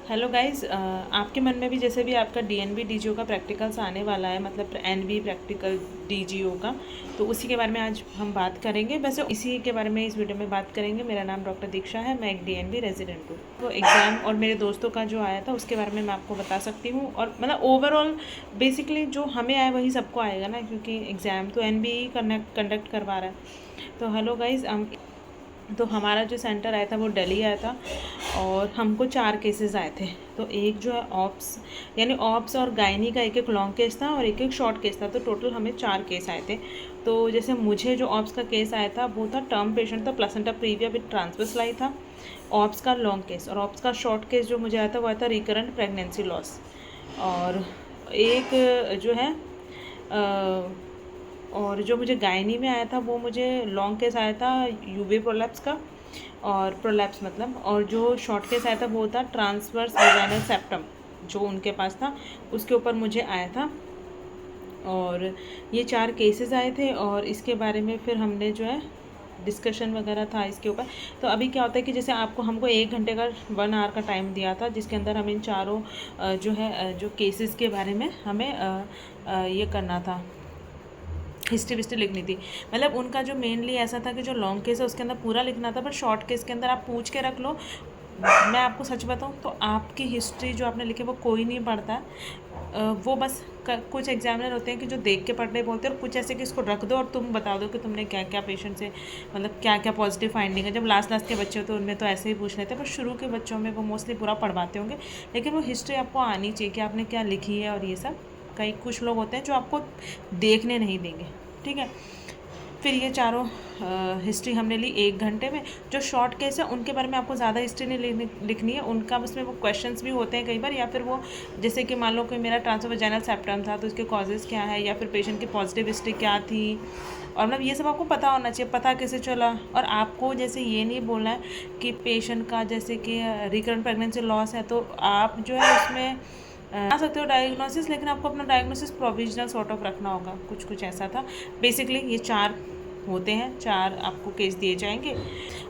Hello guys, आपके मन में भी जैसे भी आपका डीएनबी डीजीओ का प्रैक्टिकल्स आने वाला है, मतलब एनबी प्रैक्टिकल डीजीओ का, तो उसी के बारे में आज हम बात करेंगे। वैसे इसी के बारे में इस वीडियो में बात करेंगे। मेरा नाम डॉक्टर दीक्षा है, मैं एक डीएनबी रेजिडेंट हूँ। तो एग्ज़ाम और मेरे दोस्तों का जो आया था उसके बारे में मैं आपको बता सकती हूँ। और मतलब ओवरऑल बेसिकली जो हमें आया वही सबको आएगा ना, क्योंकि एग्ज़ाम तो एनबी ही कंडक्ट करवा रहा है। तो हेलो गाइस, तो हमारा जो सेंटर आया था वो दिल्ली आया था और हमको 4 केसेस आए थे। तो एक जो है ऑप्स, यानी ऑप्स और गायनी का एक एक लॉन्ग केस था और एक एक शॉर्ट केस था। तो टोटल हमें 4 केस आए थे। तो जैसे मुझे जो ऑप्स का केस आया था वो था टर्म पेशेंट था, प्लेसेंटा प्रीविया विद ट्रांसवर्स लाई था, ऑप्स का लॉन्ग केस। और ऑप्स का शॉर्ट केस जो मुझे आया था वो आया था रिकरेंट प्रेगनेंसी लॉस। और एक जो है और जो मुझे गायनी में आया था वो मुझे लॉन्ग केस आया था यूवी प्रोलैप्स का, और प्रोलैप्स मतलब, और जो शॉर्ट केस आया था वो था ट्रांसवर्स वेजाइनल सेप्टम, जो उनके पास था उसके ऊपर मुझे आया था। और ये 4 केसेस आए थे और इसके बारे में फिर हमने जो है डिस्कशन वगैरह था इसके ऊपर। तो अभी क्या होता है कि जैसे हमको 1 घंटे का 1 आवर का टाइम दिया था, जिसके अंदर हम इन चारों जो है जो केसेस के बारे में हमें ये करना था, हिस्ट्री विस्ट्री लिखनी थी। मतलब उनका जो मेनली ऐसा था कि जो लॉन्ग केस है उसके अंदर पूरा लिखना था, पर शॉर्ट केस के अंदर आप पूछ के रख लो। मैं आपको सच बताऊँ तो आपकी हिस्ट्री जो आपने लिखी वो कोई नहीं पढ़ता है। वो बस कुछ एग्जामिनर होते हैं कि जो देख के पढ़ने बोलते हैं, और कुछ ऐसे कि इसको रख दो और तुम बता दो कि तुमने क्या क्या पेशेंट से, मतलब क्या क्या पॉजिटिव फाइंडिंग है। जब लास्ट के बच्चे होते हैं उनमें तो ऐसे ही पूछ लेते हैं, पर शुरू के बच्चों में वो मोस्टली पूरा पढ़वाते होंगे। लेकिन वो हिस्ट्री आपको आनी चाहिए कि आपने क्या लिखी है, और ये सब कई कुछ लोग होते हैं जो आपको देखने नहीं देंगे। ठीक है, फिर ये चारों हिस्ट्री हमने ली 1 घंटे में। जो शॉर्ट केस है उनके बारे में आपको ज़्यादा हिस्ट्री नहीं लिखनी है, उनका उसमें वो क्वेश्चंस भी होते हैं कई बार, या फिर वो जैसे कि मान लो कि मेरा ट्रांसफर वेजाइनल सेप्टम था तो उसके कॉजेज़ क्या है, या फिर पेशेंट की पॉजिटिव हिस्ट्री क्या थी, और मतलब ये सब आपको पता होना चाहिए, पता कैसे चला। और आपको जैसे ये नहीं बोलना है कि पेशेंट का जैसे कि रिकरेंट प्रेगनेंसी लॉस है तो आप जो है उसमें आ सकते हो डायग्नोसिस, लेकिन आपको अपना डायग्नोसिस प्रोविजनल सॉर्ट ऑफ रखना होगा। कुछ ऐसा था बेसिकली। ये 4 होते हैं, 4 आपको केस दिए जाएंगे।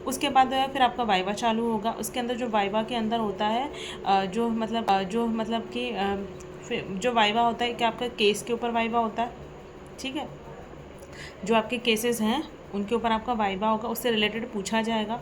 उसके बाद फिर आपका वाइवा चालू होगा। उसके अंदर जो वाइवा के अंदर होता है जो मतलब कि जो वाइवा होता है कि आपका केस के ऊपर वाइवा होता है। ठीक है, जो आपके केसेस हैं उनके ऊपर आपका वाइवा होगा, उससे रिलेटेड पूछा जाएगा।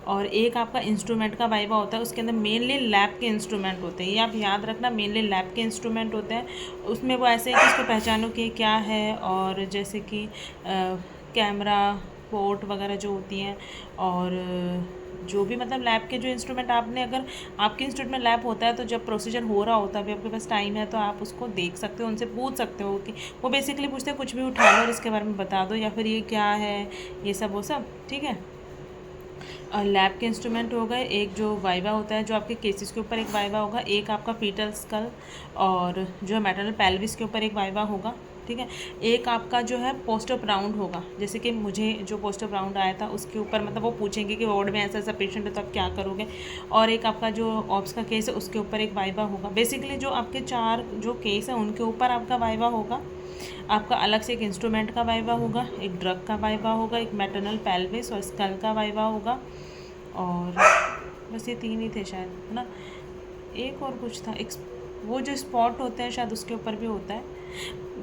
और एक आपका इंस्ट्रूमेंट का वाइवा होता है, उसके अंदर मेनली लैब के इंस्ट्रूमेंट होते हैं। ये आप याद रखना, मेनली लैब के इंस्ट्रूमेंट होते हैं। उसमें वो ऐसे है कि इसको पहचानो कि क्या है, और जैसे कि कैमरा, पोर्ट वगैरह जो होती हैं, और जो भी मतलब लैब के जो इंस्ट्रूमेंट आपने, अगर आपके इंस्टीट्यूट में लैब होता है तो जब प्रोसीजर हो रहा होता है, अभी आपके पास टाइम है तो आप उसको देख सकते हो, उनसे पूछ सकते हो कि वो बेसिकली पूछते हैं कुछ भी उठा लो और इसके बारे में बता दो, या फिर ये क्या है, ये सब वो सब। ठीक है, लैब के इंस्ट्रूमेंट हो गए। एक जो वाइवा होता है, जो आपके केसेस के ऊपर एक वाइवा होगा। एक आपका फीटल स्कल और जो है मैटरनल पेल्विस के ऊपर एक वाइवा होगा। ठीक है, एक आपका जो है पोस्ट ऑप राउंड होगा, जैसे कि मुझे जो पोस्ट ऑप राउंड आया था उसके ऊपर मतलब वो पूछेंगे कि वार्ड में ऐसा ऐसा पेशेंट है तो आप क्या करोगे। और एक आपका जो ऑप्स का केस है उसके ऊपर एक वाइवा होगा। बेसिकली जो आपके 4 जो केस है उनके ऊपर आपका वाइवा होगा। आपका अलग से एक इंस्ट्रूमेंट का वाइवा होगा, एक ड्रग का वाइवा होगा, एक मैटरनल पेल्विस और स्कल का वाइवा होगा, और बस ये 3 ही थे शायद, है ना। एक और कुछ था, एक वो जो स्पॉट होते हैं शायद उसके ऊपर भी होता है।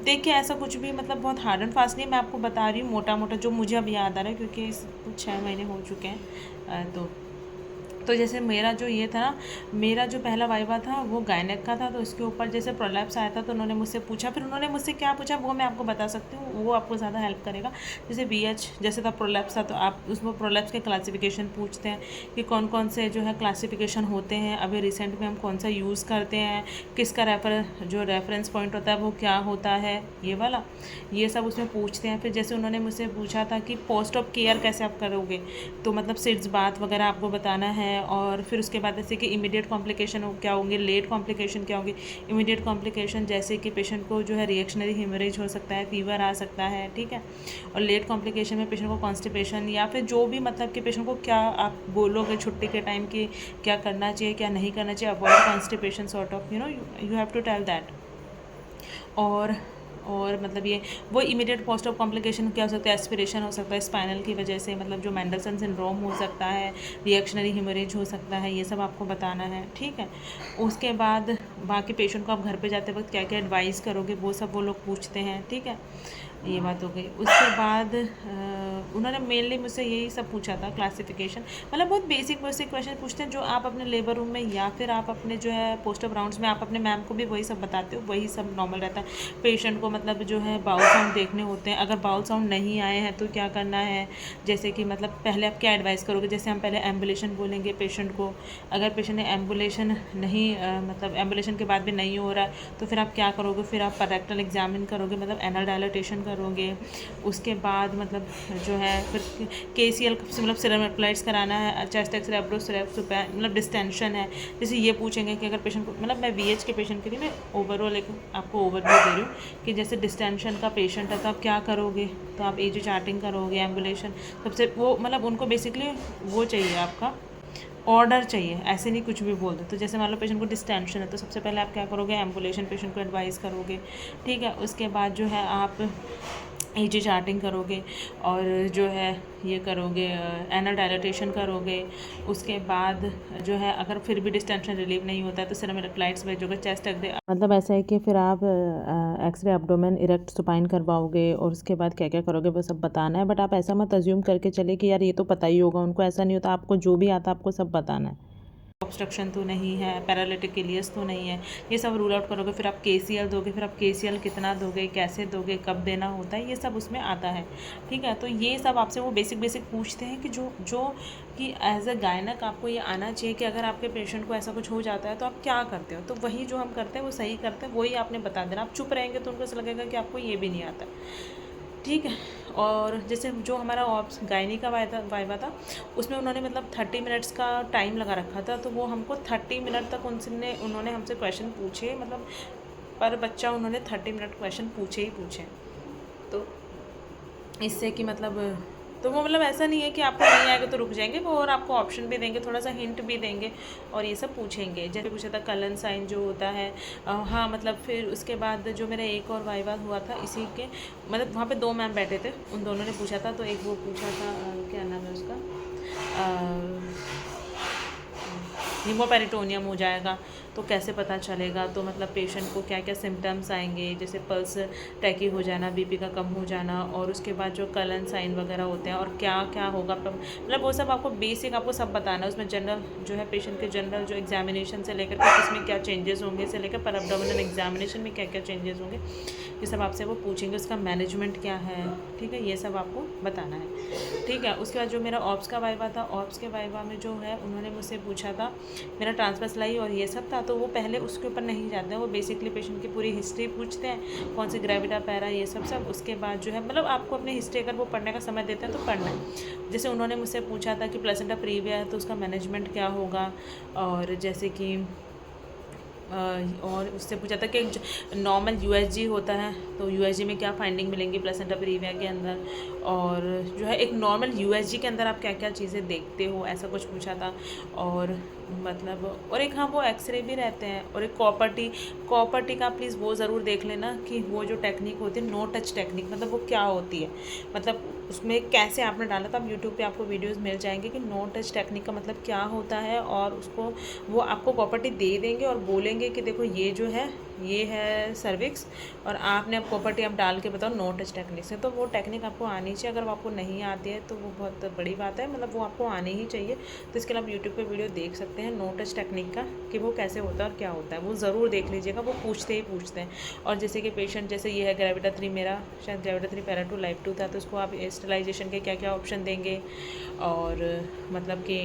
देखिए ऐसा कुछ भी मतलब बहुत हार्ड एंड फास्ट नहीं, मैं आपको बता रही हूँ मोटा मोटा जो मुझे अब याद आ रहा है, क्योंकि कुछ 6 महीने हो चुके हैं। तो जैसे मेरा जो ये था ना, मेरा जो पहला वाइवा था वो गायनेक का था। तो इसके ऊपर जैसे प्रोलैप्स आया था तो उन्होंने मुझसे पूछा, फिर उन्होंने मुझसे क्या पूछा वो मैं आपको बता सकती हूँ, वो आपको ज़्यादा हेल्प करेगा। जैसे BH जैसे था प्रोलैप्स था, तो आप उसमें प्रोलैप्स के क्लासिफिकेशन पूछते हैं कि कौन कौन से जो है क्लासिफिकेशन होते हैं, अभी रिसेंट में हम कौन सा यूज़ करते हैं, किसका रेफरेंस पॉइंट होता है वो क्या होता है, ये वाला, ये सब उसमें पूछते हैं। फिर जैसे उन्होंने मुझसे पूछा था कि पोस्ट ऑफ केयर कैसे आप करोगे, तो मतलब सिड्स बात वगैरह आपको बताना है। और फिर उसके बाद जैसे कि इमीडिएट कॉम्प्लिकेशन क्या होंगे, लेट कॉम्प्लिकेशन क्या होंगे। इमीडिएट कॉम्प्लिकेशन जैसे कि पेशेंट को जो है रिएक्शनरी हेमरेज हो सकता है, फीवर आ सकता है। ठीक है, और लेट कॉम्प्लिकेशन में पेशेंट को कॉन्स्टिपेशन, या फिर जो भी मतलब कि पेशेंट को क्या आप बोलोगे छुट्टी के टाइम की क्या करना चाहिए क्या नहीं करना चाहिए, avoid constipation sort of, you have to tell that. और और मतलब ये वो इमीडिएट पोस्ट ऑफ कॉम्प्लिकेशन क्या हो सकता है, एस्पिरेशन हो सकता है स्पाइनल की वजह से, मतलब जो मेंडलसन सिंड्रोम हो सकता है, रिएक्शनरी हेमोरेज हो सकता है, ये सब आपको बताना है। ठीक है, उसके बाद बाकी पेशेंट को आप घर पे जाते वक्त क्या क्या एडवाइस करोगे वो सब वो लोग पूछते हैं। ठीक है, ये बात हो गई। उसके बाद उन्होंने मेनली मुझसे यही सब पूछा था, क्लासिफिकेशन, मतलब बहुत बेसिक बेसिक क्वेश्चन पूछते हैं जो आप अपने लेबर रूम में या फिर आप अपने जो है पोस्ट ऑफ राउंड्स में आप अपने मैम को भी वही सब बताते हो, वही सब नॉर्मल रहता है। पेशेंट को मतलब जो है बाउल साउंड देखने होते हैं, अगर बाउल साउंड नहीं आए हैं तो क्या करना है, जैसे कि मतलब पहले आप क्या एडवाइस करोगे, जैसे हम पहले एम्बुलेशन बोलेंगे पेशेंट को, अगर पेशेंट ने एम्बुलेशन नहीं मतलब एम्बुलेशन के बाद भी नहीं हो रहा है तो फिर आप क्या करोगे, फिर आप रेक्टल एग्जामिन करोगे, मतलब एनल डायलिटेशन करोगे। उसके बाद मतलब जो है फिर KCL मतलब सीरम इलेक्ट्रोलाइट्स कराना है, चेस्ट एक्सरे, एब्डो सुपैन, मतलब डिस्टेंशन है। जैसे ये पूछेंगे कि अगर पेशेंट को, मतलब मैं VH के पेशेंट के लिए मैं ओवरऑल एक आपको ओवरव्यू दे रही हूँ कि जैसे डिस्टेंशन का पेशेंट है तो आप क्या करोगे, तो आप AG चार्टिंग करोगे, एम्बुलेशन सबसे वो मतलब उनको बेसिकली वो चाहिए, आपका ऑर्डर चाहिए, ऐसे नहीं कुछ भी बोल दो। तो जैसे मान लो पेशेंट को डिस्टेंशन है तो सबसे पहले आप क्या करोगे, एम्बुलेशन पेशेंट को एडवाइस करोगे। ठीक है, उसके बाद जो है आप AG चार्टिंग करोगे और जो है ये करोगे, एनल डायलिटेशन करोगे। उसके बाद जो है अगर फिर भी डिस्टेंशन रिलीव नहीं होता है तो सीरम इलेक्ट्रोलाइट्स भेजोगे, चेस्ट एक्सरे, मतलब ऐसा है कि फिर आप एक्सरे एब्डोमेन इरेक्ट सुपाइन करवाओगे और उसके बाद क्या क्या करोगे वो सब बताना है। बट आप ऐसा मत अज्यूम करके चले कि यार ये तो पता ही होगा, उनको ऐसा नहीं होता, आपको जो भी आता आपको सब बताना है। ऑब्स्ट्रक्शन तो नहीं है, पैरालिटिक इलियस तो नहीं है, ये सब रूल आउट करोगे। फिर आप KCL दोगे, फिर आप KCL कितना दोगे, कैसे दोगे, कब देना होता है, ये सब उसमें आता है। ठीक है, तो ये सब आपसे वो बेसिक बेसिक पूछते हैं कि जो कि एज अ गायनक आपको ये आना चाहिए कि अगर आपके पेशेंट को ऐसा कुछ हो जाता है तो आप क्या करते हो। तो वही जो हम करते हैं वो सही करते हैं, वही आपने बता देना। आप चुप रहेंगे तो उनको ऐसा लगेगा कि आपको ये भी नहीं आता। ठीक है, और जैसे जो हमारा ऑप्स गायनी का वाइवा था उसमें उन्होंने मतलब 30 मिनट्स का टाइम लगा रखा था, तो वो हमको 30 मिनट तक उन्होंने हमसे क्वेश्चन पूछे, मतलब पर बच्चा उन्होंने 30 मिनट क्वेश्चन पूछे ही पूछे। तो इससे कि मतलब तो वो मतलब ऐसा नहीं है कि आपको नहीं आएगा तो रुक जाएंगे, वो और आपको ऑप्शन भी देंगे, थोड़ा सा हिंट भी देंगे और ये सब पूछेंगे। जैसे पूछा था कलन साइन जो होता है, हाँ मतलब फिर उसके बाद जो मेरा एक और वाइवा हुआ था इसी के, मतलब वहाँ पे 2 मैम बैठे थे, उन दोनों ने पूछा था। तो एक वो पूछा था क्या नाम है उसका, हिमोपेरिटोनियम हो जाएगा तो कैसे पता चलेगा, तो मतलब पेशेंट को क्या क्या सिम्टम्स आएंगे, जैसे पल्स टैकी हो जाना, BP का कम हो जाना, और उसके बाद जो कलन साइन वगैरह होते हैं और क्या क्या होगा, मतलब वो सब आपको बेसिक आपको सब बताना है। उसमें जनरल जो है पेशेंट के जनरल जो एग्जामिनेशन से लेकर के इसमें क्या चेंजेस होंगे से लेकर पर एब्डोमिनल एग्जामिनेशन में क्या क्या चेंजेस होंगे, ये सब आपसे वो पूछेंगे। उसका मैनेजमेंट क्या है, ठीक है, ये सब आपको बताना है। ठीक है, उसके बाद जो मेरा ऑप्स का वाइवा था, ऑप्स के वाइवा में जो है उन्होंने मुझसे पूछा था मेरा ट्रांसफर लाई और ये सब था, तो वो पहले उसके ऊपर नहीं जाते हैं, वो बेसिकली पेशेंट की पूरी हिस्ट्री पूछते हैं, कौन सी ग्रेविटा पैरा ये सब। उसके बाद जो है मतलब आपको अपनी हिस्ट्री अगर वो पढ़ने का समय देते हैं तो पढ़ना है। जैसे उन्होंने मुझसे पूछा था कि प्लेसेंटा प्रीविया है तो उसका मैनेजमेंट क्या होगा, और जैसे कि और उससे पूछा था कि नॉर्मल USG होता है तो USG में क्या फाइंडिंग मिलेंगी प्लेसेंटा प्रीविया के अंदर, और जो है एक नॉर्मल USG के अंदर आप क्या क्या चीज़ें देखते हो, ऐसा कुछ पूछा था। और मतलब और एक हाँ वो एक्सरे भी रहते हैं, और एक कॉपर्टी का प्लीज़ वो ज़रूर देख लेना कि वो जो टेक्निक होती है नो टच टेक्निक, मतलब वो क्या होती है, मतलब उसमें कैसे आपने डाला था। आप यूट्यूब पे आपको वीडियोस मिल जाएंगे कि नो टच टेक्निक का मतलब क्या होता है, और उसको वो आपको कॉपर्टी दे देंगे और बोलेंगे कि देखो ये है सर्विक्स, और आपने अब कॉपर्टी आप डाल के बताओ नो टच टेक्निक से। तो वो टेक्निक आपको आनी चाहिए, अगर वो आपको नहीं आती है तो वो बहुत बड़ी बात है, मतलब वो आपको आनी ही चाहिए। तो इसके लिए आप यूट्यूब पे वीडियो देख सकते हैं नो टच टेक्निक का कि वो कैसे होता है और क्या होता है, वो ज़रूर देख लीजिएगा, वो पूछते ही पूछते हैं। और जैसे कि पेशेंट जैसे ये है ग्रेविटा 3, मेरा शायद ग्रेविटा 3 पैरा 2 लाइफ 2 था, तो उसको आप स्टेलाइजेशन के क्या क्या ऑप्शन देंगे, और मतलब कि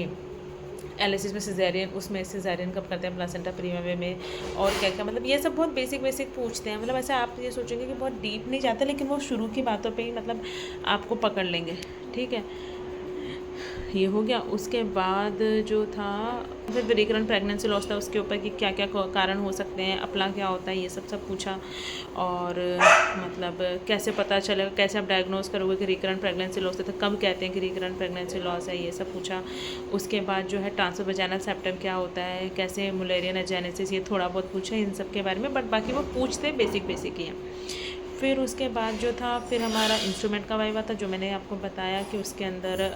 एलिसिस में सिजेरियन, उसमें सिजेरियन कब करते हैं प्लासेंटा प्रीविया में, और क्या क्या, मतलब ये सब बहुत बेसिक बेसिक पूछते हैं। मतलब ऐसे आप ये सोचेंगे कि बहुत डीप नहीं जाते, लेकिन वो शुरू की बातों पे ही मतलब आपको पकड़ लेंगे। ठीक है, ये हो गया। उसके बाद जो था फिर रिकरेंट प्रेगनेंसी लॉस था, उसके ऊपर कि क्या क्या कारण हो सकते हैं, अपला क्या होता है, ये सब पूछा। और मतलब कैसे पता चलेगा, कैसे आप डायग्नोज करोगे कि रिकरेंट प्रेगनेंसी लॉस है, तो कब कहते हैं कि रिकरेंट प्रेगनेंसी लॉस है, ये सब पूछा। उसके बाद जो है ट्रांसफर वजाइनल सेप्टम क्या होता है, कैसे मुलेरियन एजेनेसिस, ये थोड़ा बहुत पूछा इन सब के बारे में, बट बाकी वो पूछते बेसिक ही हैं। फिर उसके बाद जो था फिर हमारा इंस्ट्रूमेंट का वाइवा था, जो मैंने आपको बताया कि उसके अंदर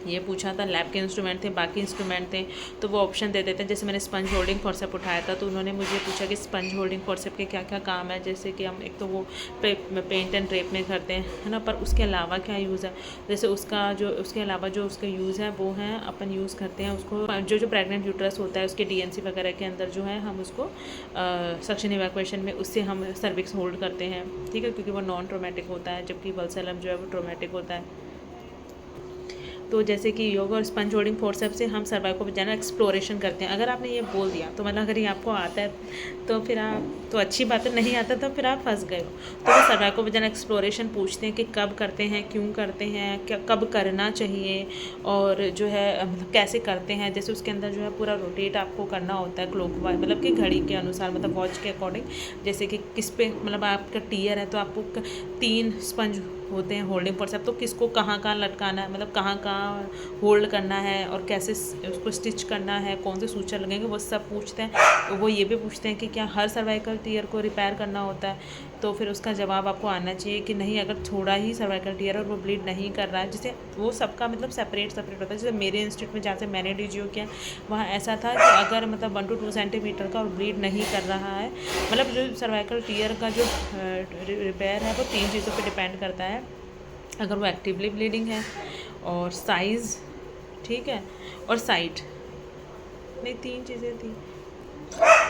ये पूछा था लैब के इंस्ट्रूमेंट थे, बाकी इंस्ट्रूमेंट थे तो वो ऑप्शन दे देते हैं। जैसे मैंने स्पंज होल्डिंग फॉर्सेप उठाया था तो उन्होंने मुझे पूछा कि स्पंज होल्डिंग फॉर्सेप के क्या क्या काम है, जैसे कि हम एक तो वो पेंट एंड ड्रेप में करते हैं, है ना, पर उसके अलावा क्या यूज़ है, जैसे उसके अलावा जो उसका यूज़ है वो है अपन यूज़ करते हैं उसको जो प्रेग्नेंट यूट्रस होता है उसके DNC वगैरह के अंदर जो है हम उसको सक्शन इवैक्यूएशन में उससे हम सर्विक्स होल्ड करते हैं, ठीक है, क्योंकि वो नॉन ट्रोमेटिक होता है, जबकि वल्सरम जो है वो ट्रोमेटिक होता है। तो जैसे कि योग और स्पंज होल्डिंग फोर्सेप्स से हम सर्वाइकल वजाइनल एक्सप्लोरेशन करते हैं। अगर आपने ये बोल दिया तो मतलब अगर ये आपको आता है तो फिर आप तो अच्छी बात है, नहीं आता तो फिर आप फंस गए हो। तो वो सर्वाइकल वजाइनल एक्सप्लोरेशन पूछते हैं कि कब करते हैं, क्यों करते हैं, क्या कब करना चाहिए और जो है मतलब कैसे करते हैं। जैसे उसके अंदर जो है पूरा रोटेट आपको करना होता है क्लॉकवाइज, मतलब कि घड़ी के अनुसार, मतलब वॉच के अकॉर्डिंग। जैसे कि किस पे मतलब आपका टीयर है तो आपको 3 स्पंज होते हैं होल्डिंग फोर्सेप, तो किसको कहाँ कहाँ लटकाना है, मतलब कहाँ कहाँ होल्ड करना है और कैसे उसको स्टिच करना है, कौन से सूचर लगेंगे, वो सब पूछते हैं। तो वो ये भी पूछते हैं कि क्या हर सर्वाइकल टीयर को रिपेयर करना होता है, तो फिर उसका जवाब आपको आना चाहिए कि नहीं, अगर थोड़ा ही सर्वाइकल टीयर और वो ब्लीड नहीं कर रहा है, जिसे वो सबका मतलब सेपरेट होता है। जैसे मेरे इंस्टीट्यूट में जहाँ से मैंने DGO किया वहाँ ऐसा था कि अगर मतलब 1 to 2 सेंटीमीटर का और ब्लीड नहीं कर रहा है, मतलब जो सर्वाइकल टीयर का जो रिपेयर है वो 3 चीज़ों पर डिपेंड करता है। अगर वो एक्टिवली ब्लीडिंग है और साइज़, ठीक है, और साइट, नहीं 3 चीज़ें थी,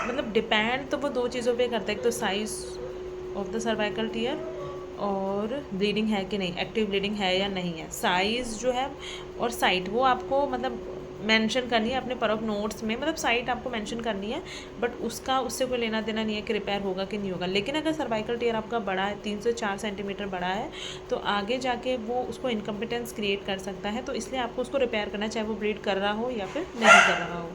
मतलब डिपेंड तो वो 2 चीज़ों पे करता है, एक तो size of the cervical tear और ब्लीडिंग है कि नहीं, एक्टिव ब्लीडिंग है या नहीं है। साइज़ जो है और साइट वो आपको मतलब मेंशन करनी है अपने पर ऑफ नोट्स में, मतलब साइट आपको मेंशन करनी है, बट उससे कोई लेना देना नहीं है कि रिपेयर होगा कि नहीं होगा। लेकिन अगर सर्वाइकल टीयर आपका बड़ा है, 3 से 4 सेंटीमीटर बड़ा है, तो आगे जाके वो उसको इनकम्पिटेंस क्रिएट कर सकता है, तो इसलिए आपको उसको रिपेयर करना है, चाहे वो ब्लीड कर रहा हो या फिर नहीं कर रहा हो,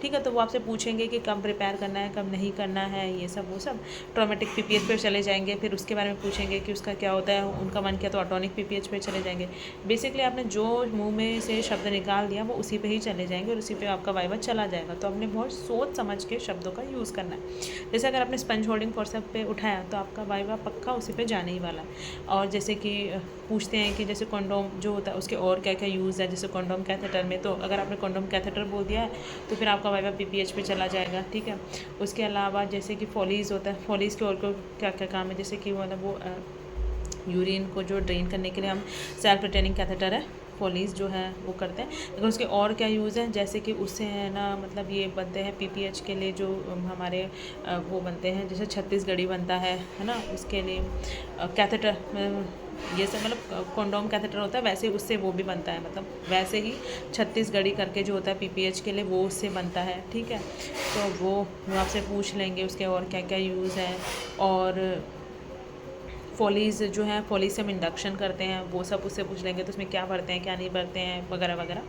ठीक है। तो वो आपसे पूछेंगे कि कब रिपेयर करना है, कब नहीं करना है, ये सब वो सब। ट्रोमेटिक PPH पर चले जाएंगे, फिर उसके बारे में पूछेंगे कि उसका क्या होता है, उनका मन किया तो ऑटोनिक PPH पर चले जाएंगे। बेसिकली आपने जो मुँह में से शब्द निकाल दिया वो उसी पर ही चले जाएंगे और उसी पे आपका वाइवा चला जाएगा। तो आपने बहुत सोच समझ के शब्दों का यूज़ करना है। जैसे अगर आपने स्पंज होल्डिंग फोर्सेप पे उठाया तो आपका वाइवा पक्का उसी पे जाने ही वाला है। और जैसे कि पूछते हैं कि जैसे कंडोम जो होता है उसके और क्या क्या यूज़ है, जैसे कंडोम कैथेटर में, तो अगर आपने कंडोम कैथेटर बोल दिया है तो फिर आपका वाइवा PPH पे चला जाएगा, ठीक है। उसके अलावा जैसे कि फॉलीज़ होता है, फॉलीज़ के और को क्या क्या काम है, जैसे कि मतलब वो यूरिन को जो ड्रेन करने के लिए हम सेल्फ रिटेनिंग कैथेटर है फॉलीज़ जो है वो करते हैं। लेकिन उसके और क्या यूज़ है, जैसे कि उससे है ना मतलब ये बनते हैं PPH के लिए जो हमारे वो बनते हैं, जैसे छत्तीसगढ़ी बनता है ना, उसके लिए कैथेटर ये सब मतलब कंडोम कैथेटर होता है, वैसे उससे वो भी बनता है, मतलब वैसे ही छत्तीसगढ़ी करके जो होता है PPH के लिए वो उससे बनता है, ठीक है। तो वो आपसे पूछ लेंगे उसके और क्या क्या यूज़ है। और फॉलीज़ जो है, फॉलीज़ से हम इंडक्शन करते हैं, वो सब उससे पूछ लेंगे, तो उसमें क्या भरते हैं क्या नहीं भरते हैं वगैरह वगैरह।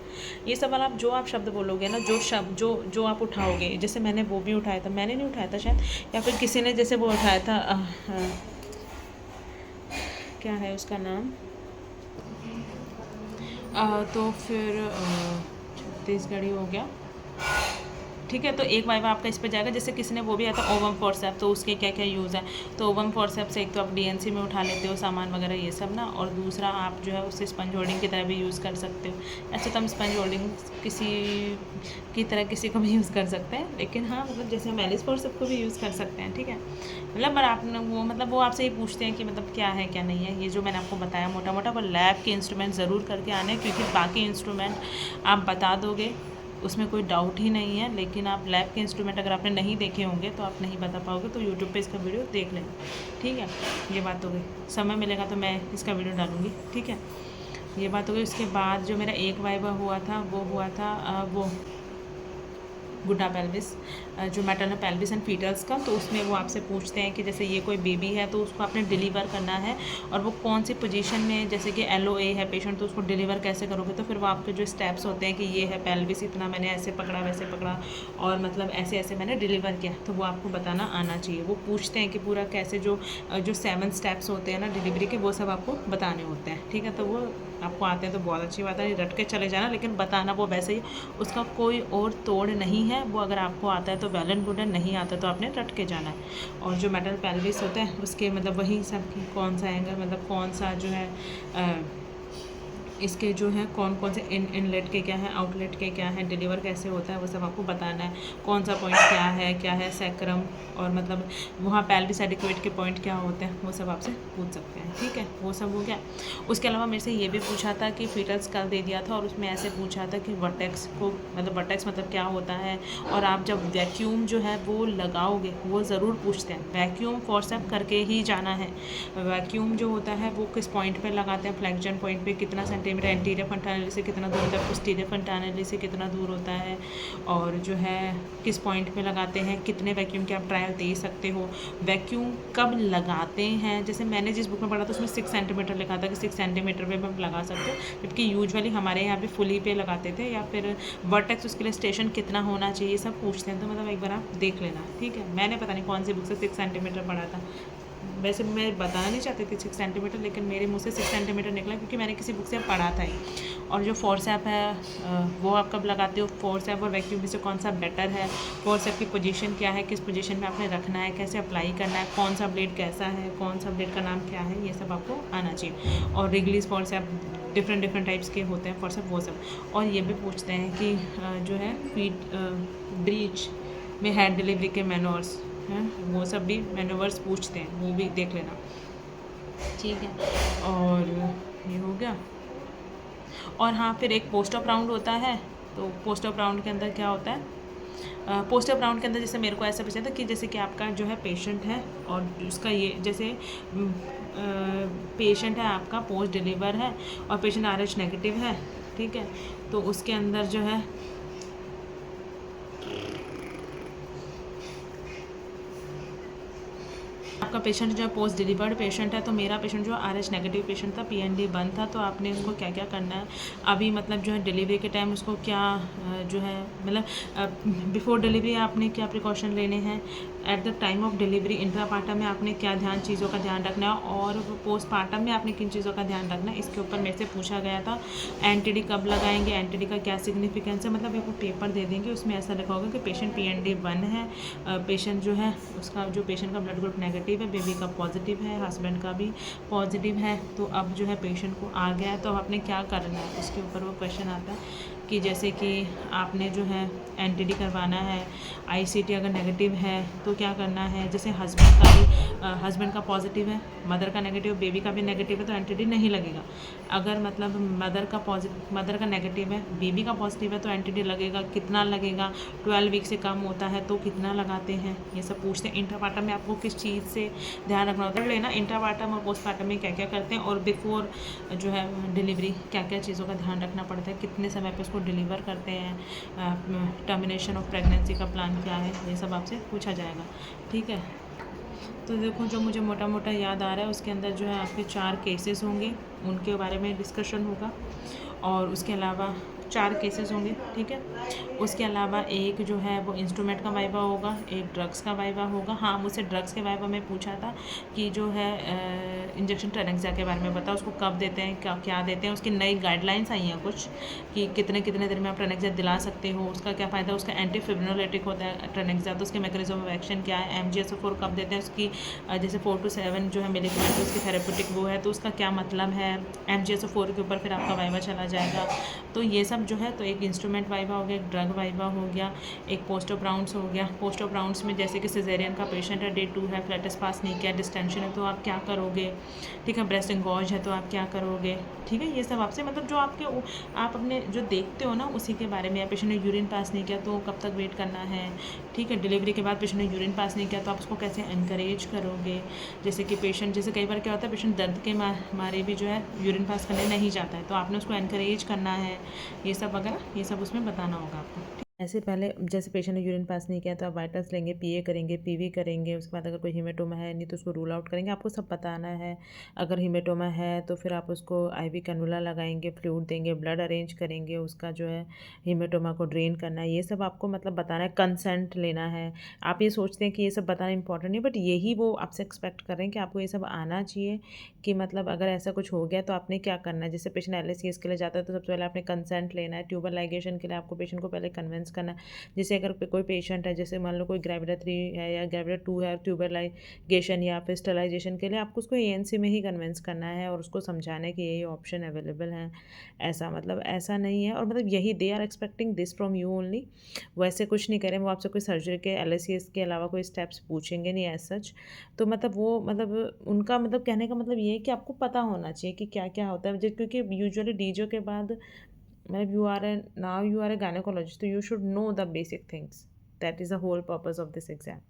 ये सब वाला आप जो आप शब्द बोलोगे ना, जो शब्द जो आप उठाओगे, जैसे मैंने वो भी उठाया था, मैंने नहीं उठाया था शायद, या फिर किसी ने जैसे वो उठाया था क्या है उसका नाम, तो फिर छत्तीसगढ़ी हो गया, ठीक है। तो एक वाइवा आपका इस पर जाएगा। जैसे किसी ने वो भी आया था ओवम फोर्सेप, तो उसके क्या क्या यूज़ है, तो ओवम फोर्सेप से एक तो आप DNC में उठा लेते हो सामान वगैरह ये सब ना, और दूसरा आप जो है उससे स्पंज होल्डिंग की तरह भी यूज़ कर सकते हो। ऐसे तो हम स्पंज होल्डिंग किसी की तरह किसी को भी यूज़ कर सकते हैं, लेकिन हाँ मतलब जैसे हम एलिस फोर्सेप को भी यूज़ कर सकते हैं, ठीक है। मतलब पर आपने वो मतलब वो आपसे ये पूछते हैं कि मतलब क्या है क्या नहीं है, ये जो मैंने आपको बताया मोटा मोटा, पर लैब के इंस्ट्रूमेंट ज़रूर करके आने, क्योंकि बाकी इंस्ट्रूमेंट आप बता दोगे उसमें कोई डाउट ही नहीं है, लेकिन आप लैब के इंस्ट्रूमेंट अगर आपने नहीं देखे होंगे तो आप नहीं बता पाओगे, तो यूट्यूब पे इसका वीडियो देख लेना, ठीक है। ये बात हो गई, समय मिलेगा तो मैं इसका वीडियो डालूँगी, ठीक है। ये बात हो गई। उसके बाद जो मेरा एक वाइवा हुआ था वो हुआ था वो गुड्डा पेल्विस, जो मैटरनल पेल्विस एंड फीटल्स का, तो उसमें वो आपसे पूछते हैं कि जैसे ये कोई बेबी है तो उसको आपने डिलीवर करना है, और वो कौन सी पोजीशन में, जैसे कि LOA है पेशेंट तो उसको डिलीवर कैसे करोगे, तो फिर वो आपके जो स्टेप्स होते हैं कि ये है पेल्विस, इतना मैंने ऐसे पकड़ा वैसे पकड़ा और मतलब ऐसे ऐसे मैंने डिलीवर किया, तो वो आपको बताना आना चाहिए। वो पूछते हैं कि पूरा कैसे जो 7 स्टेप्स होते हैं ना डिलीवरी के, वो सब आपको बताने होते हैं, ठीक है। तो वो आपको आते हैं तो बहुत अच्छी बात है, रट के चले जाना, लेकिन बताना वो वैसे ही, उसका कोई और तोड़ नहीं है। वो अगर आपको आता है तो वेल एंड गुड है, नहीं आता तो आपने रट के जाना है। और जो मेटल पेल्विस होता है उसके मतलब वही सब कौन सा एंगल, मतलब कौन सा जो है इसके जो है कौन कौन से इनलेट के क्या है, आउटलेट के क्या है, डिलीवर कैसे होता है, वो सब आपको बताना है। कौन सा पॉइंट क्या है सैक्रम, और मतलब वहाँ पेल्विस एडिक्वेट के पॉइंट क्या होते हैं, वो सब आपसे पूछ सकते हैं। ठीक है, वो सब हो गया। उसके अलावा मेरे से ये भी पूछा था कि फीटल्स कल दे दिया था, और उसमें ऐसे पूछा था कि वर्टेक्स को वर्टेक्स मतलब क्या होता है, और आप जब वैक्यूम जो है वो लगाओगे, वो ज़रूर पूछते हैं। वैक्यूम फोर्सअप करके ही जाना है। वैक्यूम जो होता है वो किस पॉइंट पे लगाते हैं, फ्लेक्जन पॉइंट पे कितना सेंटीमीटर, एंटीरियर फंटानली से कितना दूर होता है, पोस्टीरियर फंटानली से कितना दूर होता है, और जो है किस पॉइंट पे लगाते हैं, कितने वैक्यूम के आप ट्रायल दे सकते हो, वैक्यूम कब लगाते हैं। जैसे मैंने जिस बुक में पढ़ा था उसमें 6 सेंटीमीटर लिखा था कि 6 सेंटीमीटर पे आप लगा सकते हो, जबकि यूजुअली हमारे यहाँ पे फुली पे लगाते थे, या फिर वर्टेक्स उसके लिए स्टेशन कितना होना चाहिए, सब पूछते हैं। तो मतलब एक बार आप देख लेना। ठीक है, मैंने पता नहीं कौन सी बुक से 6 सेंटीमीटर पढ़ा था, वैसे मैं बताना नहीं चाहती थी 6 सेंटीमीटर, लेकिन मेरे मुँह से 6 सेंटीमीटर निकला क्योंकि मैंने किसी बुक से पढ़ा था ही। और जो फोर्सअप है वो आप कब लगाते हो, फोर्सअप और वैक्यूम में से कौन सा बेटर है, फोर्सअप की पोजीशन क्या है, किस पोजीशन में आपने रखना है, कैसे अप्लाई करना है, कौन सा ब्लेड कैसा है, कौन सा ब्लेड का नाम क्या है, ये सब आपको आना चाहिए। और रिगलीज फोर्सअप डिफरेंट टाइप्स के होते हैं फोर्सअप, वो सब। और ये भी पूछते हैं कि जो है फीट ब्रीच में हेड डिलीवरी के मैनर्स हैं, वो सब भी मैनूवर्स पूछते हैं, वो भी देख लेना। ठीक है, और ये हो गया। और हाँ, फिर एक पोस्ट ऑफ राउंड होता है। तो पोस्ट ऑफ राउंड के अंदर क्या होता है, पोस्ट ऑफ राउंड के अंदर जैसे मेरे को ऐसा पूछा था कि जैसे कि आपका जो है पेशेंट है, और उसका ये जैसे पेशेंट है आपका पोस्ट डिलीवर है, और पेशेंट RH नेगेटिव है। ठीक है, तो उसके अंदर जो है आपका पेशेंट जो है पोस्ट डिलीवर्ड पेशेंट है, तो मेरा पेशेंट जो RH नेगेटिव पेशेंट था, PND बंद था, तो आपने उसको क्या क्या करना है अभी, मतलब जो है डिलीवरी के टाइम उसको क्या जो है मतलब बिफोर डिलीवरी आपने क्या प्रिकॉशन लेने हैं, at the time of delivery intrapartum में आपने क्या चीज़ों का ध्यान रखना है, और पोस्टपार्टम में आपने किन चीज़ों का ध्यान रखना है, इसके ऊपर मेरे से पूछा गया था। NTD कब लगाएंगे, NTD का क्या सिग्निफिकेंस है, मतलब आपको पेपर दे देंगे, उसमें ऐसा लिखा होगा कि पेशेंट PND 1 है, पेशेंट जो है उसका जो पेशेंट का ब्लड ग्रुप नेगेटिव है, बेबी का पॉजिटिव है, हस्बैंड का भी पॉजिटिव है। तो अब जो है पेशेंट को आ गया है, तो अब आपने क्या करना है, उसके ऊपर वो क्वेश्चन आता है कि जैसे कि आपने जो है NTD करवाना है, ICT अगर नेगेटिव है तो क्या करना है। जैसे हस्बैंड का पॉजिटिव है, मदर का नेगेटिव, बेबी का भी नेगेटिव है, तो NTD नहीं लगेगा। अगर मतलब मदर का नेगेटिव है, बेबी का पॉजिटिव है, तो NTD लगेगा। कितना लगेगा, 12 वीक से कम होता है तो कितना लगाते हैं, ये सब पूछते हैं। इंट्रापार्टम में आपको किस चीज़ से ध्यान रखना होता है, लेना इंट्रापार्टम और पोस्टपार्टम में क्या क्या करते हैं, और बिफोर जो है डिलीवरी क्या क्या चीज़ों का ध्यान रखना पड़ता है, कितने समय पे उसको डिलीवर करते हैं, टर्मिनेशन ऑफ प्रेगनेंसी का प्लान क्या है, ये सब आपसे पूछा जाएगा। ठीक है, तो देखो जो मुझे मोटा मोटा याद आ रहा है उसके अंदर जो है आपके 4 केसेस होंगे, उनके बारे में डिस्कशन होगा, और उसके अलावा 4 केसेस होंगे। ठीक है, उसके अलावा एक जो है वो इंस्ट्रूमेंट का वाइवा होगा, एक ड्रग्स का वाइवा होगा। हाँ, मुझसे ड्रग्स के वाइवा में पूछा था कि जो है इंजेक्शन ट्रेनेक्सा के बारे में बताओ, उसको कब देते हैं, क्या देते हैं, उसकी नई गाइडलाइंस आई हैं कुछ कि कितने देर में आप ट्रेनेक्सा दिला सकते हो, उसका क्या फ़ायदा, उसका एंटी फिब्रिनोलेटिक होता है ट्रेनेक्सा, तो उसके मैकेनिज्म ऑफ एक्शन क्या है, MgSO4 कब देते हैं, उसकी जैसे 4 to 7 जो है मिलीग्राम उसकी थेरेपेटिक वो है, तो उसका क्या मतलब है। MgSO4 के ऊपर फिर आपका वाइवा चला जाएगा। तो ये सब जो है, तो एक इंस्ट्रूमेंट वाइवा हो गया, एक ड्रग वाइवा हो गया, एक पोस्ट ऑफ राउंड्स हो गया। पोस्ट ऑफ राउंड्स में जैसे कि सिजेरियन का पेशेंट है, Day 2 है, फ्लैटस पास नहीं किया, डिस्टेंशन है, तो आप क्या करोगे। ठीक है, ब्रेस्ट इंगॉज है तो आप क्या करोगे। ठीक है, ये सब आपसे मतलब जो आप अपने जो देखते हो ना उसी के बारे में। पेशेंट ने यूरिन पास नहीं किया तो कब तक वेट करना है। ठीक है, डिलीवरी के बाद पेशेंट ने यूरिन पास नहीं किया तो आप उसको कैसे एनकरेज करोगे। जैसे कि पेशेंट, जैसे कई बार क्या होता है, पेशेंट दर्द के मारे भी जो है यूरिन पास करने नहीं जाता है, तो आपने उसको एनकरेज करना है, ये सब वगैरह, ये सब उसमें बताना होगा आपको। ऐसे पहले जैसे पेशेंट ने यूरिन पास नहीं किया तो आप वाइटल्स लेंगे, पीए करेंगे, पीवी करेंगे, उसके बाद अगर कोई हीमेटोमा है नहीं तो उसको रूल आउट करेंगे। आपको सब बताना है। अगर हीमेटोमा है तो फिर आप उसको आईवी कैनुला लगाएंगे, फ्लूइड देंगे, ब्लड अरेंज करेंगे, उसका जो है हीमेटोमा को ड्रेन करना है, ये सब आपको मतलब बताना है, कंसेंट लेना है। आप ये सोचते हैं कि ये सब बताना इंपॉर्टेंट नहीं, बट यही वो आपसे एक्सपेक्ट कर रहे हैं कि आपको ये सब आना चाहिए कि मतलब अगर ऐसा कुछ हो गया तो आपने क्या करना है। जैसे पेशेंट LACS के लिए जाता है तो सबसे पहले आपने कंसेंट लेना है। ट्यूबर लाइगेशन के लिए आपको पेशेंट को पहले कन्विंस करना है। जैसे अगर कोई पेशेंट है, जैसे मान लो कोई ग्रेविडा 3 है या ग्रेविडा 2 है, ट्यूबर लाइगेशन या फिर स्टरलाइजेशन के लिए आपको उसको ANC में ही कन्विंस करना है और उसको समझाना है कि ये ऑप्शन अवेलेबल हैं। ऐसा मतलब ऐसा नहीं है, और मतलब यही they are expecting this from you only. वैसे कुछ नहीं करें वो आपसे, कोई सर्जरी के LACS के अलावा कोई स्टेप्स पूछेंगे नहीं एज सच। तो मतलब वो मतलब उनका मतलब कहने का मतलब ये है कि आपको पता होना चाहिए कि क्या क्या होता है, क्योंकि यूजुअली डीजो के बाद मतलब you are a gynecologist, so you should know the basic things. That is the whole purpose of this exam.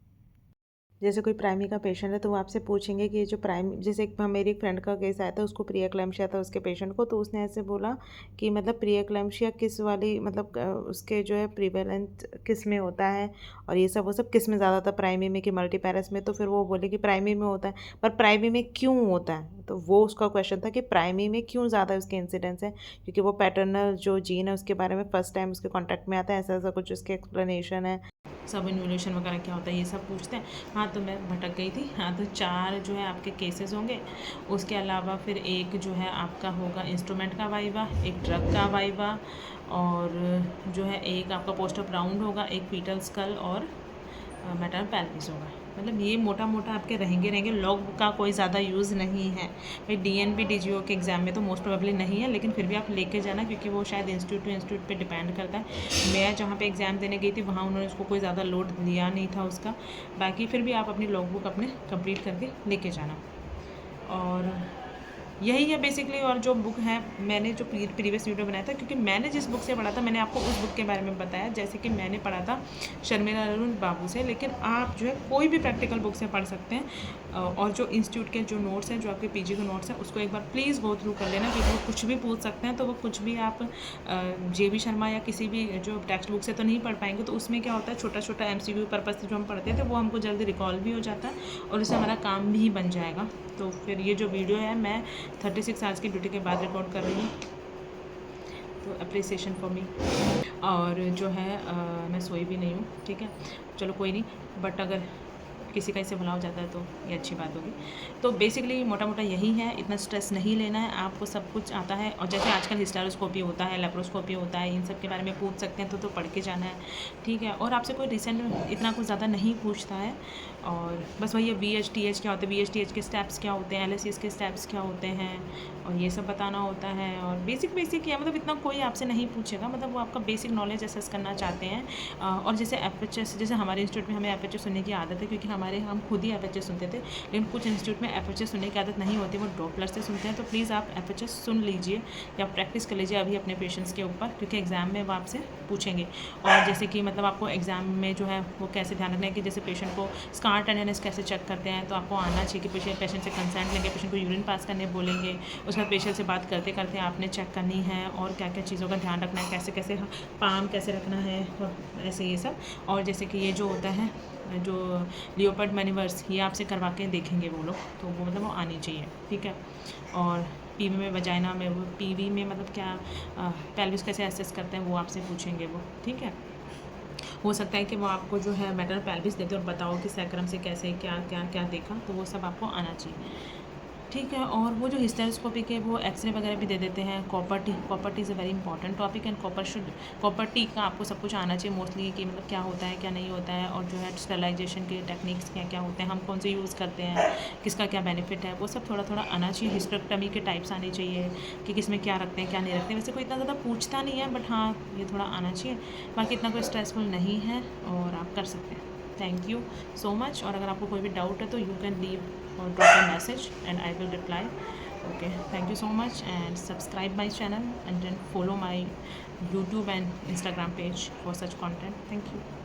जैसे कोई प्राइमी का पेशेंट है तो वो आपसे पूछेंगे कि ये जो जैसे मेरी एक फ्रेंड का केस आया था, उसको प्री एक्लैम्पशिया था उसके पेशेंट को, तो उसने ऐसे बोला कि मतलब प्री एक्लैम्पशिया किस वाली मतलब उसके जो है प्रीवेलेंट किस में होता है और ये सब वो सब किस में ज़्यादा था, प्राइमी में कि मल्टीपैरस में। तो फिर वो बोले कि प्राइमी में होता है, पर प्राइमी में क्यों होता है, तो वो उसका क्वेश्चन था कि प्राइमी में क्यों ज़्यादा उसके इंसिडेंस है, क्योंकि वो पैटर्नल जो जीन है उसके बारे में फर्स्ट टाइम उसके कॉन्टैक्ट में आता है, ऐसा ऐसा कुछ उसके एक्सप्लेनेशन है। सब इन्वोल्यूशन वगैरह क्या होता है ये सब पूछते हैं। हाँ तो मैं भटक गई थी। हाँ तो 4 जो है आपके केसेस होंगे, उसके अलावा फिर एक जो है आपका होगा इंस्ट्रूमेंट का वाइवा, एक ड्रग का वाइवा, और जो है एक आपका पोस्ट ऑफ राउंड होगा, एक फीटल स्कल और मैटरनल पैल्विस होगा। मतलब ये मोटा मोटा आपके रहेंगे। लॉग का कोई ज़्यादा यूज़ नहीं है भाई। DNB DGO के एग्ज़ाम में तो मोस्ट प्रोबेबली नहीं है, लेकिन फिर भी आप लेके जाना, क्योंकि वो शायद इंस्टीट्यूट टू इंस्टीट्यूट पे डिपेंड करता है। मैं जहाँ पे एग्ज़ाम देने गई थी वहाँ उन्होंने उसको कोई ज़्यादा लोड लिया नहीं था उसका। बाकी फिर भी आप अपनी लॉग बुक अपने कंप्लीट करके लेके जाना। और यही है बेसिकली। और जो बुक है मैंने जो प्रीवियस वीडियो बनाया था, क्योंकि मैंने जिस बुक से पढ़ा था मैंने आपको उस बुक के बारे में बताया, जैसे कि मैंने पढ़ा था शर्मिला अरुण बाबू से, लेकिन आप जो है कोई भी प्रैक्टिकल बुक से पढ़ सकते हैं। और जो इंस्टीट्यूट के जो नोट्स हैं, जो आपके PG के नोट्स हैं, उसको एक बार प्लीज़ गो थ्रू कर लेना, क्योंकि वो कुछ भी पूछ सकते हैं। तो वो कुछ भी आप JB शर्मा या किसी भी जो टेक्स्ट बुक से तो नहीं पढ़ पाएंगे। तो उसमें क्या होता है, छोटा छोटा MCQ पर्पज़ से जो हम पढ़ते थे वो हमको जल्दी रिकॉल भी हो जाता है और उससे हमारा काम भी बन जाएगा। तो फिर ये जो वीडियो है मैं 36 आवर्स की ड्यूटी के बाद रिकॉर्ड कर रही हूँ, तो अप्रिसिएशन फॉर मी। और जो है मैं सोई भी नहीं हूँ, ठीक है। चलो कोई नहीं, बट अगर किसी का इससे भला हो जाता है तो ये अच्छी बात होगी। तो बेसिकली मोटा मोटा यही है, इतना स्ट्रेस नहीं लेना है, आपको सब कुछ आता है। और जैसे आजकल हिस्टेरोस्कोपी होता है, लेप्रोस्कोपी होता है, इन सब के बारे में पूछ सकते हैं तो पढ़ के जाना है, ठीक है। और आपसे कोई रिसेंट इतना कुछ ज़्यादा नहीं पूछता है। और बस वही है, VHTH क्या होता है, VHTH के स्टेप्स क्या होते हैं, LACS के स्टेप्स क्या होते हैं, और ये सब बताना होता है। और बेसिक है, मतलब इतना कोई आपसे नहीं पूछेगा, मतलब वो आपका बेसिक नॉलेज असेस करना चाहते हैं। और जैसे FHS, जैसे हमारे इंस्टीट्यूट में हमें FHS सुनने की आदत है, क्योंकि हम खुद ही FHS सुनते थे, लेकिन कुछ इंस्टीट्यूट में FHS सुनने की आदत नहीं होती, वो डॉपलर से सुनते हैं। तो प्लीज़ आप FHS सुन लीजिए या प्रैक्टिस कर लीजिए अभी अपने पेशेंट्स के ऊपर, क्योंकि एग्ज़ाम में वो आपसे पूछेंगे। और जैसे कि मतलब आपको एग्ज़ाम में जो है वो कैसे ध्यान रखना है कि जैसे पेशेंट को स्कार टेंडरनेस कैसे चेक करते हैं, तो आपको आना चाहिए कि पेशेंट से कंसेंट लेंगे, पेशेंट को यूरिन पास करने बोलेंगे, उसके बाद पेशेंट से बात करते करते आपने चेक करनी है और क्या क्या चीज़ों का ध्यान रखना है, कैसे कैसे पाम कैसे रखना है और ऐसे ये सब। और जैसे कि ये जो होता है जो लियोपर्ड मैनिवर्स, ये आपसे करवा के देखेंगे वो लोग, तो वो मतलब वो आनी चाहिए, ठीक है। और PV में वजाइना में वो PV में मतलब क्या पेल्विस कैसे एसेस करते हैं वो आपसे पूछेंगे वो, ठीक है। हो सकता है कि वो आपको जो है मैटरनल पेल्विस देते और बताओ कि सैक्रम से कैसे क्या क्या क्या देखा, तो वो सब आपको आना चाहिए, ठीक है। और वो जो हिस्टेरोस्कोपी के वो एक्सरे वगैरह भी दे देते हैं। Copper T is a very important topic, and copper T का आपको सब कुछ आना चाहिए मोस्टली, कि मतलब क्या होता है क्या नहीं होता है, और जो है स्टरलाइजेशन के टेक्निक्स क्या क्या होते हैं, हम कौन से यूज़ करते हैं, किसका क्या बेनिफिट है, वो सब थोड़ा थोड़ा आना चाहिए। हिस्टेरेक्टमी के टाइप्स आने चाहिए कि किस में क्या रखते हैं क्या नहीं रखते हैं। वैसे कोई इतना ज़्यादा पूछता नहीं है, बट हाँ ये थोड़ा आना चाहिए। बाकी इतना कोई स्ट्रेसफुल नहीं है और आप कर सकते हैं। Thank you so much. और अगर आपको कोई भी डाउट है तो you can leave or drop a message and I will reply. Okay, thank you so much, and subscribe my channel and then follow my YouTube and Instagram page for such content. Thank you.